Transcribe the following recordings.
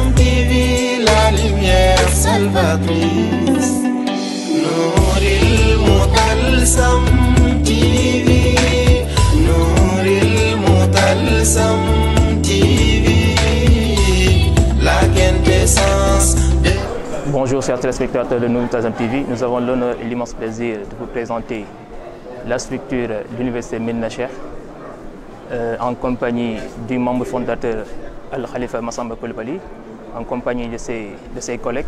Multazam TV, la lumière salvatrice. Nouril Multazam TV, Nouril Multazam TV, la quintessence de... Bonjour chers téléspectateurs de Multazam TV, nous avons l'honneur et l'immense plaisir de vous présenter la structure de l'Université Médina Cheikh en compagnie du membre fondateur Al-Khalifa Massamba Coulibaly, en compagnie de ses collègues.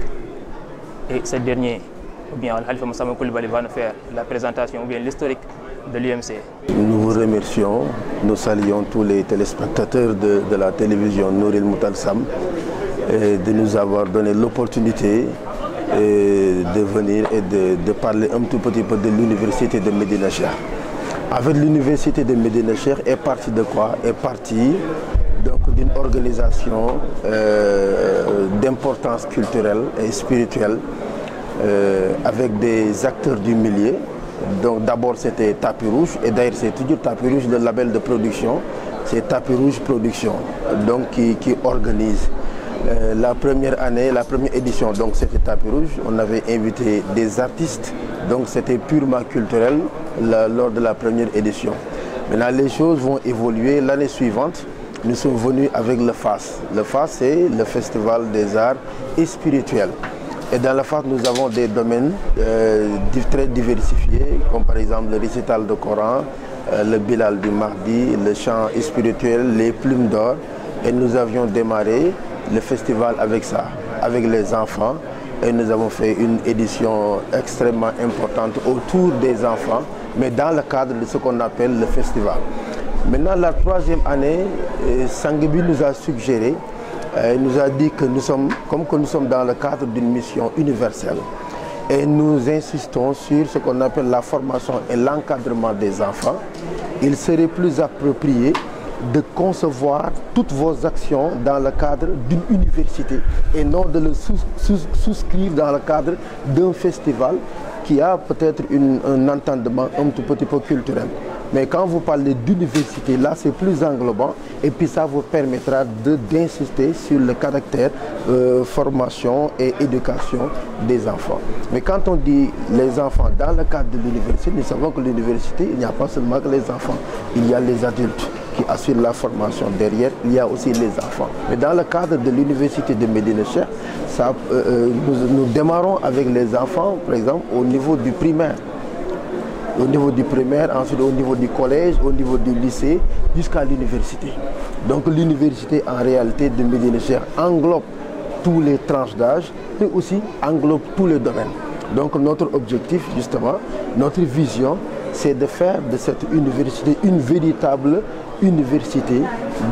Et ce dernier, ou bien Al-Khalifa Massamba Coulibaly, va nous faire la présentation ou bien l'historique de l'UMC. Nous vous remercions, nous saluons tous les téléspectateurs de la télévision Nouril Multazam de nous avoir donné l'opportunité de venir et de parler un tout petit peu de l'université de Médina Cheikh. En fait, l'université de Médina Cheikh est partie de quoi? Est partie donc d'une organisation d'importance culturelle et spirituelle avec des acteurs du milieu. Donc d'abord c'était Tapis Rouge, et d'ailleurs c'est toujours Tapis Rouge, le label de production, c'est Tapis Rouge Production, donc qui organise. La première année, la première édition, donc c'était Tapis Rouge, on avait invité des artistes, donc c'était purement culturel lors de la première édition. Maintenant les choses vont évoluer. L'année suivante, nous sommes venus avec le FAS. Le FAS, c'est le Festival des Arts et Spirituels. Et dans le FAS, nous avons des domaines très diversifiés, comme par exemple le récital de Coran, le Bilal du mardi, le chant spirituel, les plumes d'or. Et nous avions démarré le festival avec ça, avec les enfants. Et nous avons fait une édition extrêmement importante autour des enfants, mais dans le cadre de ce qu'on appelle le festival. Maintenant, la troisième année, Sanguibi nous a suggéré, il nous a dit que nous sommes dans le cadre d'une mission universelle. Et nous insistons sur ce qu'on appelle la formation et l'encadrement des enfants. Il serait plus approprié de concevoir toutes vos actions dans le cadre d'une université et non de le souscrire dans le cadre d'un festival qui a peut-être un entendement un tout petit peu culturel. Mais quand vous parlez d'université, là c'est plus englobant et puis ça vous permettra d'insister sur le caractère formation et éducation des enfants. Mais quand on dit les enfants dans le cadre de l'université, nous savons que l'université, il n'y a pas seulement que les enfants, il y a les adultes qui assurent la formation derrière, il y a aussi les enfants. Mais dans le cadre de l'université de Médina Cheikh, nous démarrons avec les enfants, par exemple, au niveau du primaire. Au niveau du primaire, ensuite au niveau du collège, au niveau du lycée, jusqu'à l'université. Donc l'université en réalité de Médina Cheikh englobe tous les tranches d'âge, mais aussi englobe tous les domaines. Donc notre objectif, justement, notre vision, c'est de faire de cette université une véritable université,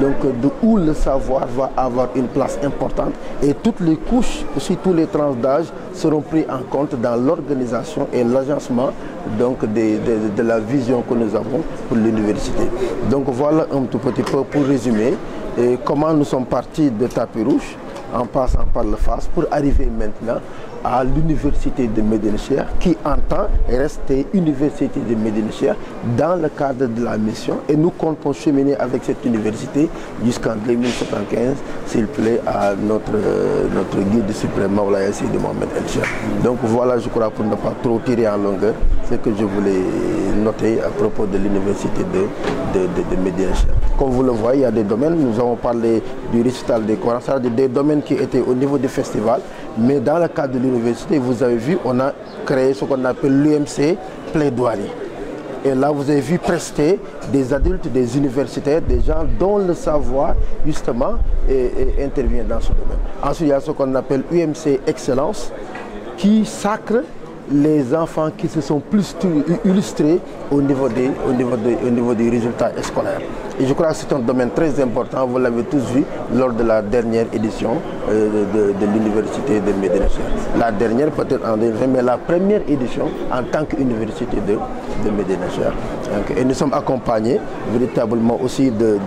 donc où le savoir va avoir une place importante et toutes les couches, aussi tous les tranches d'âge seront pris en compte dans l'organisation et l'agencement de la vision que nous avons pour l'université. Donc voilà un tout petit peu pour résumer comment nous sommes partis de Tapis Rouge en passant par le FAS pour arriver maintenant à l'université de Médina Cheikh qui entend rester université de Médina Cheikh dans le cadre de la mission, et nous comptons cheminer avec cette université jusqu'en 2075 s'il plaît à notre guide suprême Mawlaya Seydi Mohamed El Cheikh. Donc voilà, je crois, pour ne pas trop tirer en longueur, ce que je voulais noter à propos de l'université de Médina Cheikh. Comme vous le voyez, il y a des domaines, nous avons parlé du récital des Corans, c'est-à-dire des domaines qui étaient au niveau du festival, mais dans le cadre de l'université, vous avez vu, on a créé ce qu'on appelle l'UMC Plaidoirie. Et là, vous avez vu prester des adultes, des universitaires, des gens dont le savoir, justement, intervient dans ce domaine. Ensuite, il y a ce qu'on appelle UMC Excellence, qui sacre les enfants qui se sont plus illustrés au niveau des résultats scolaires. Et je crois que c'est un domaine très important, vous l'avez tous vu lors de la dernière édition de l'université de Médina Cheikh. La dernière peut-être en 2020, mais la première édition en tant qu'université de Médina Cheikh. Et nous sommes accompagnés véritablement aussi de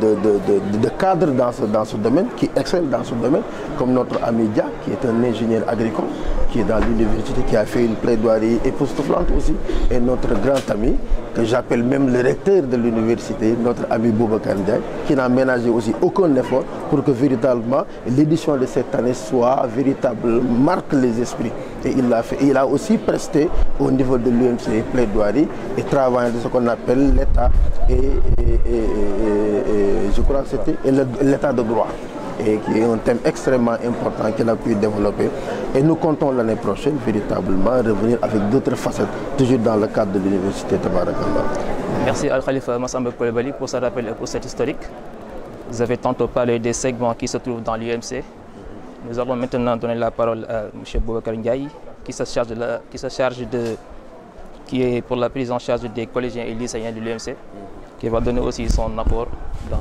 cadres dans ce domaine, qui excellent dans ce domaine, comme notre ami Dia, qui est un ingénieur agricole, qui est dans l'université, qui a fait une plaidoirie époustouflante aussi, et notre grand ami, que j'appelle même le recteur de l'université, notre ami Bouba Boubacar Ndiaye, qui n'a ménagé aussi aucun effort pour que véritablement l'édition de cette année soit véritable, marque les esprits. Et il l'a fait. Il a aussi presté au niveau de l'UMC plaidoirie et travaillé de ce qu'on appelle l'État et je crois que c'était l'État de droit. Et qui est un thème extrêmement important qu'il a pu développer. Et nous comptons l'année prochaine véritablement revenir avec d'autres facettes, toujours dans le cadre de l'université Tabarakallah. Merci Al-Khalifa Massamba Coulibaly pour ce rappel et pour cette historique. Vous avez tantôt parlé des segments qui se trouvent dans l'UMC. Nous allons maintenant donner la parole à M. Boubacar Ndiaye, qui est pour la prise en charge des collégiens et lycéens de l'UMC, qui va donner aussi son apport dans...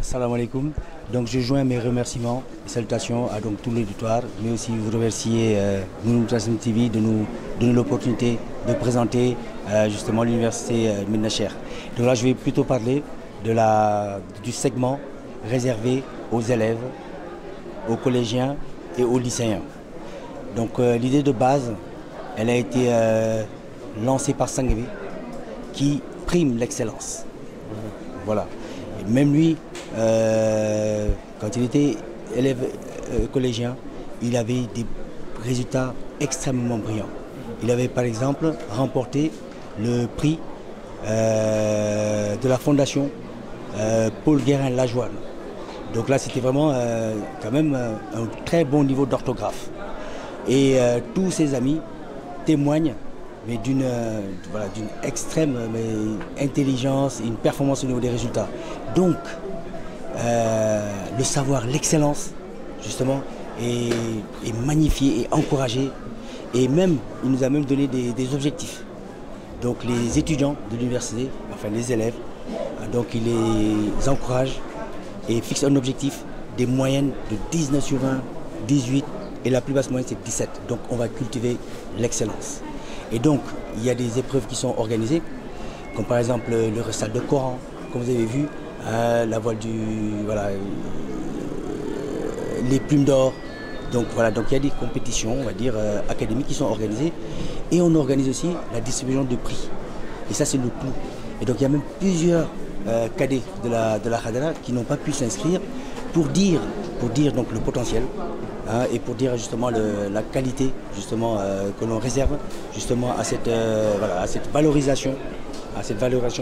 Salam alaikum. Donc je joins mes remerciements et salutations à donc, tout l'auditoire, mais aussi vous remercier Nounoul Moutassem TV de nous donner l'opportunité de présenter justement l'université Médina Cheikh. Donc là je vais plutôt parler du segment réservé aux élèves, aux collégiens et aux lycéens. Donc l'idée de base, elle a été lancée par Sanguevi qui prime l'excellence. Voilà. Et même lui, quand il était élève collégien, il avait des résultats extrêmement brillants. Il avait par exemple remporté le prix de la fondation Paul Guérin-Lajoie. Donc là, c'était vraiment quand même un très bon niveau d'orthographe. Et tous ses amis témoignent mais d'une extrême intelligence et une performance au niveau des résultats. Donc, le savoir, l'excellence, justement, est magnifié et encouragé. Et même, il nous a même donné des objectifs. Donc, les étudiants de l'université, enfin les élèves, donc il les encourage et fixe un objectif des moyennes de 19 sur 20, 18 et la plus basse moyenne c'est 17. Donc, on va cultiver l'excellence. Et donc, il y a des épreuves qui sont organisées, comme par exemple le récital de Coran, comme vous avez vu, la voile les plumes d'or. Donc voilà, donc il y a des compétitions, on va dire, académiques qui sont organisées. Et on organise aussi la distribution de prix. Et ça, c'est le tout. Et donc, il y a même plusieurs cadets de la Khadra qui n'ont pas pu s'inscrire pour dire donc, le potentiel. Et pour dire justement la qualité justement, que l'on réserve justement à cette valorisation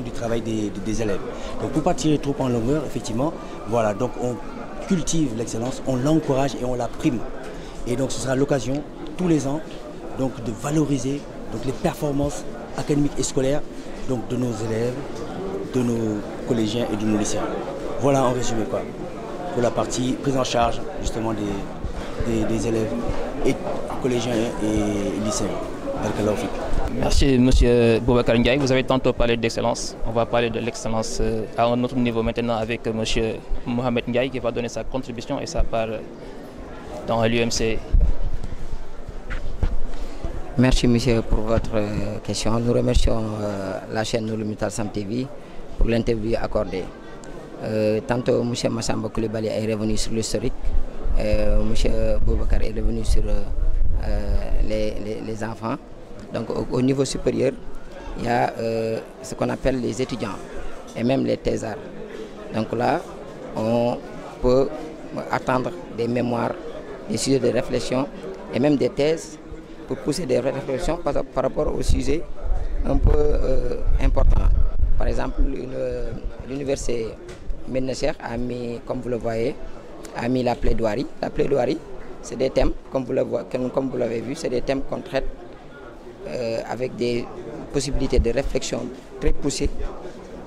du travail des élèves. Donc pour pas tirer trop en longueur, effectivement, voilà, donc on cultive l'excellence, on l'encourage et on la prime. Et donc ce sera l'occasion tous les ans donc, de valoriser donc, les performances académiques et scolaires donc, de nos élèves, de nos collégiens et de nos lycéens. Voilà en résumé quoi, pour la partie prise en charge justement des élèves et collégiens et lycéens. Merci M. Boubacar Ndiaye. Vous avez tantôt parlé d'excellence. On va parler de l'excellence à un autre niveau maintenant avec M. Mohamed Ndiaye qui va donner sa contribution et sa part dans l'UMC. Merci monsieur pour votre question. Nous remercions la chaîne Nounoul Moutassem TV pour l'interview accordée. Tantôt M. Massamba Coulibaly est revenu sur l'historique. M. Boubacar est revenu sur les enfants. Donc au niveau supérieur, il y a ce qu'on appelle les étudiants et même les thésards. Donc là, on peut attendre des mémoires, des sujets de réflexion et même des thèses pour pousser des réflexions par rapport aux sujets un peu importants. Par exemple, l'université Médina Cheikh a mis, comme vous le voyez, a mis la plaidoirie. La plaidoirie, c'est des thèmes, comme vous l'avez vu, c'est des thèmes qu'on traite avec des possibilités de réflexion très poussées,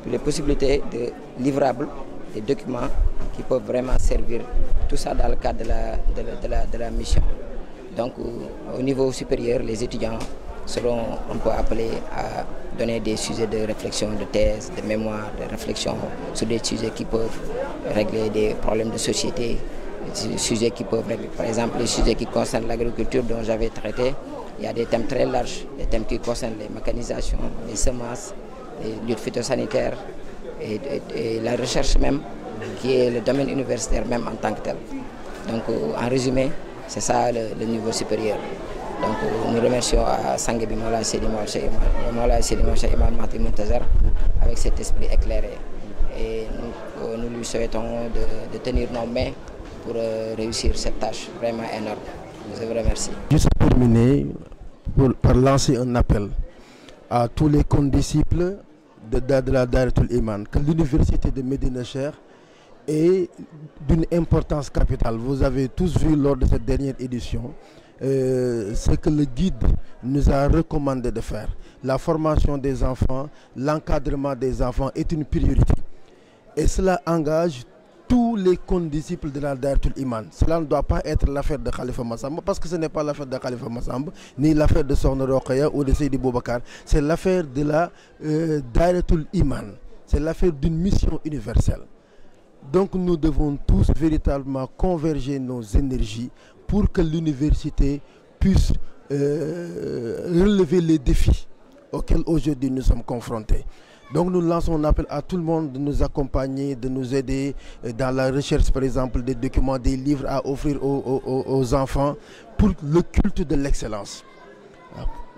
les possibilités de livrables, des documents qui peuvent vraiment servir, tout ça dans le cadre de la mission. Donc au niveau supérieur, les étudiants seront, on peut appeler à donner des sujets de réflexion, de thèse, de mémoire, de réflexion sur des sujets qui peuvent régler des problèmes de société, des sujets qui peuvent régler, par exemple, les sujets qui concernent l'agriculture dont j'avais traité. Il y a des thèmes très larges, des thèmes qui concernent les mécanisations, les semences, les luttes phytosanitaires et la recherche même, qui est le domaine universitaire même en tant que tel. Donc en résumé, c'est ça le niveau supérieur. Donc nous remercions à Sanguebi Mola Sédimol Cheikh Imam Mahdi Muntazar avec cet esprit éclairé. Et nous lui souhaitons de tenir nos mains pour réussir cette tâche vraiment énorme. Je vous remercie. Juste pour terminer, par lancer un appel à tous les condisciples de la Dahiratoul Iman, que l'université de Médina Cheikh est d'une importance capitale. Vous avez tous vu lors de cette dernière édition ce que le guide nous a recommandé de faire. La formation des enfants, l'encadrement des enfants est une priorité. Et cela engage tous les condisciples de la Dahiratoul Iman. Cela ne doit pas être l'affaire de Khalifa Massamba, parce que ce n'est pas l'affaire de Khalifa Massamba, ni l'affaire de Sokhna Rokhaya ou de Seydi Boubacar. C'est l'affaire de la Dahiratoul Iman. C'est l'affaire d'une mission universelle. Donc nous devons tous véritablement converger nos énergies pour que l'université puisse relever les défis auxquels aujourd'hui nous sommes confrontés. Donc nous lançons un appel à tout le monde de nous accompagner, de nous aider dans la recherche par exemple des documents, des livres à offrir aux enfants pour le culte de l'excellence.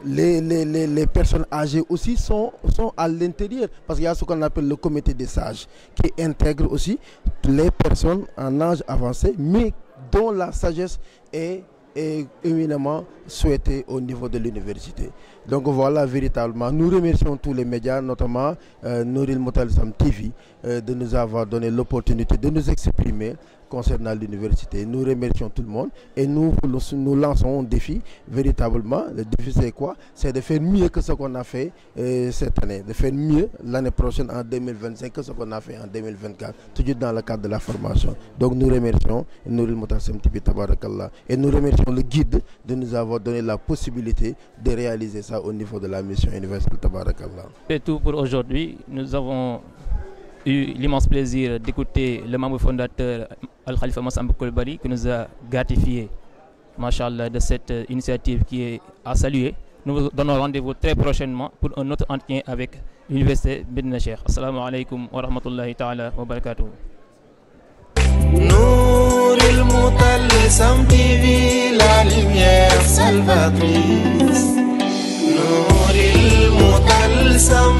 Les personnes âgées aussi sont à l'intérieur, parce qu'il y a ce qu'on appelle le comité des sages qui intègre aussi les personnes en âge avancé mais dont la sagesse est éminemment souhaité au niveau de l'université. Donc voilà, véritablement, nous remercions tous les médias, notamment Nouril Moutalsam TV, de nous avoir donné l'opportunité de nous exprimer concernant l'université. Nous remercions tout le monde et nous lançons un défi, véritablement. Le défi c'est quoi? C'est de faire mieux que ce qu'on a fait cette année, de faire mieux l'année prochaine en 2025 que ce qu'on a fait en 2024, toujours dans le cadre de la formation. Donc nous remercions Nouril Moutalsam TV, tabarakallah, et nous remercions le guide de nous avoir donné la possibilité de réaliser ça au niveau de la mission universelle, tabarakallah. C'est tout pour aujourd'hui. Nous avons eu l'immense plaisir d'écouter le membre fondateur Al-Khalifa Massamba Coulibaly qui nous a gratifié, machallah, de cette initiative qui est à saluer. Nous vous donnons rendez-vous très prochainement pour un autre entretien avec l'université Médina Cheikh. Assalamu alaikum wa rahmatullahi ta'ala wa barakatuh. Nouril Moutalsam TV, la lumière salvatrice. Nouril Moutalsam